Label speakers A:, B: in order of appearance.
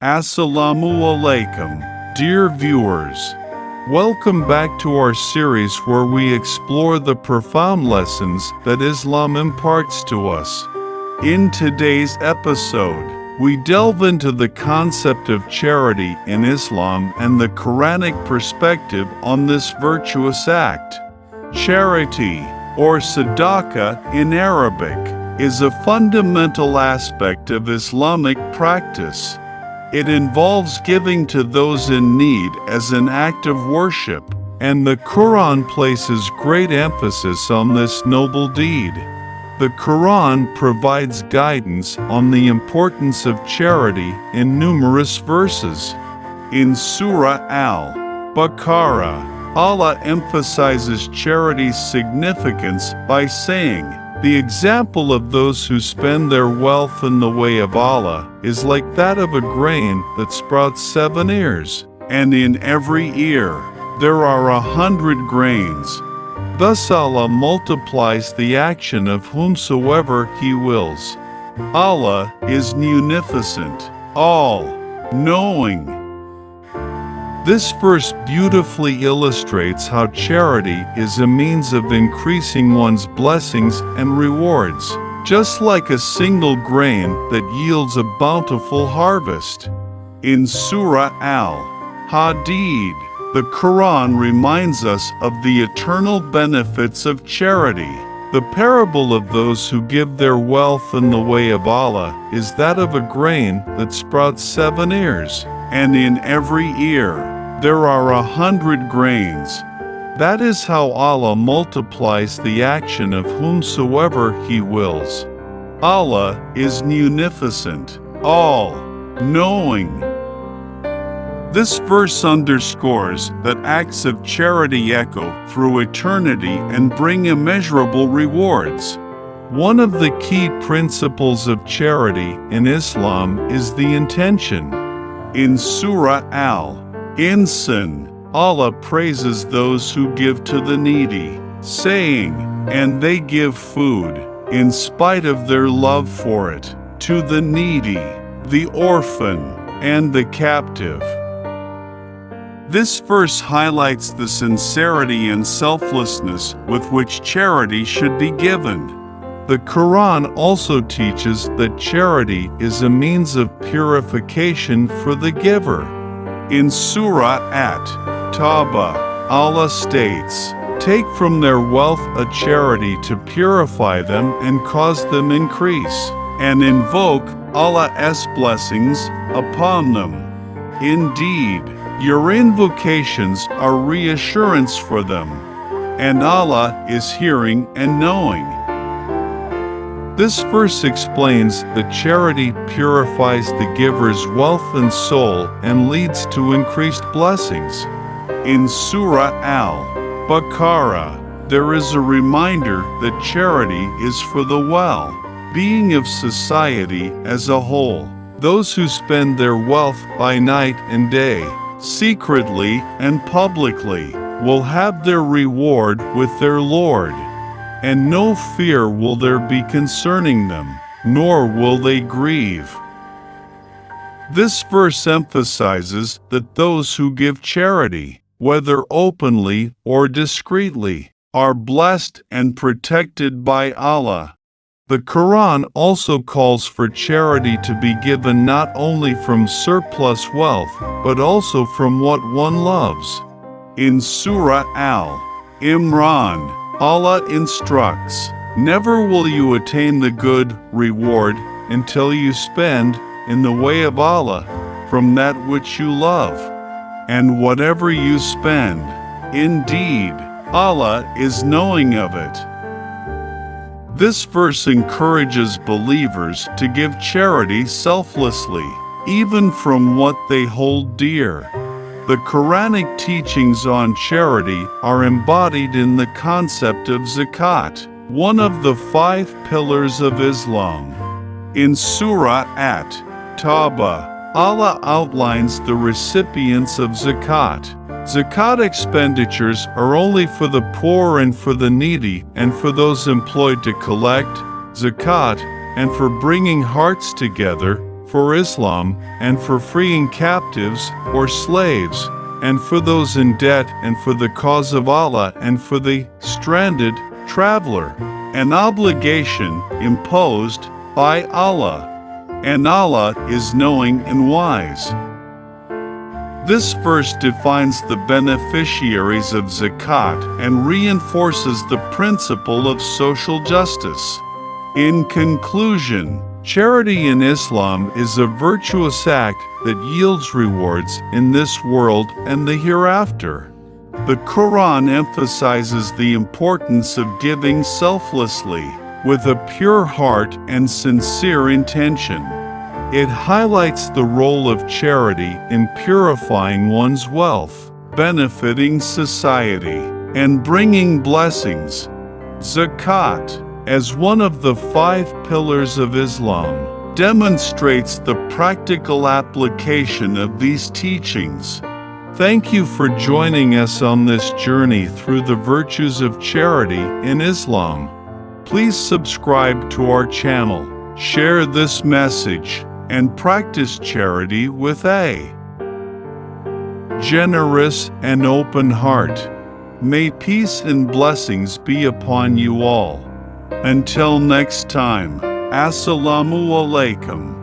A: Assalamu alaikum, dear viewers. Welcome back to our series where we explore the profound lessons that Islam imparts to us. In today's episode, we delve into the concept of charity in Islam and the Quranic perspective on this virtuous act. Charity, or sadaqah in Arabic, is a fundamental aspect of Islamic practice. It involves giving to those in need as an act of worship, and the Quran places great emphasis on this noble deed. The Quran provides guidance on the importance of charity in numerous verses. In Surah Al-Baqarah, Allah emphasizes charity's significance by saying, "The example of those who spend their wealth in the way of Allah is like that of a grain that sprouts 7 ears, and in every ear there are 100 grains." Thus Allah multiplies the action of whomsoever He wills. Allah is munificent, all-knowing. This verse beautifully illustrates how charity is a means of increasing one's blessings and rewards, just like a single grain that yields a bountiful harvest. In Surah Al-Hadid, the Quran reminds us of the eternal benefits of charity. The parable of those who give their wealth in the way of Allah is that of a grain that sprouts 7 ears, and in every ear there are 100 grains. That is how Allah multiplies the action of whomsoever He wills. Allah is munificent, all-knowing. This verse underscores that acts of charity echo through eternity and bring immeasurable rewards. One of the key principles of charity in Islam is the intention. In Surah Al-Insan, Allah praises those who give to the needy, saying, "And they give food, in spite of their love for it, to the needy, the orphan, and the captive." This verse highlights the sincerity and selflessness with which charity should be given. The Quran also teaches that charity is a means of purification for the giver. In Surah At-Tawbah, Allah states, "Take from their wealth a charity to purify them and cause them increase, and invoke Allah's blessings upon them. Indeed, your invocations are reassurance for them, and Allah is hearing and knowing." This verse explains that charity purifies the giver's wealth and soul and leads to increased blessings. In Surah Al-Baqarah, there is a reminder that charity is for the well-being of society as a whole. Those who spend their wealth by night and day, secretly and publicly, will have their reward with their Lord, and no fear will there be concerning them, nor will they grieve. This verse emphasizes that those who give charity, whether openly or discreetly, are blessed and protected by Allah. The Quran also calls for charity to be given not only from surplus wealth, but also from what one loves. In Surah Al-Imran, Allah instructs, "Never will you attain the good reward until you spend, in the way of Allah, from that which you love. And whatever you spend, indeed, Allah is knowing of it." This verse encourages believers to give charity selflessly, even from what they hold dear. The Quranic teachings on charity are embodied in the concept of zakat, one of the 5 pillars of Islam. In Surah At-Tawbah, Allah outlines the recipients of zakat. Zakat expenditures are only for the poor and for the needy and for those employed to collect zakat and for bringing hearts together for Islam, and for freeing captives or slaves, and for those in debt, and for the cause of Allah, and for the stranded traveler, an obligation imposed by Allah. And Allah is knowing and wise. This verse defines the beneficiaries of zakat and reinforces the principle of social justice. In conclusion, charity in Islam is a virtuous act that yields rewards in this world and the hereafter. The Quran emphasizes the importance of giving selflessly, with a pure heart and sincere intention. It highlights the role of charity in purifying one's wealth, benefiting society, and bringing blessings. Zakat, as one of the 5 pillars of Islam, demonstrates the practical application of these teachings. Thank you for joining us on this journey through the virtues of charity in Islam. Please subscribe to our channel, share this message, and practice charity with a generous and open heart. May peace and blessings be upon you all. Until next time, Assalamu alaikum.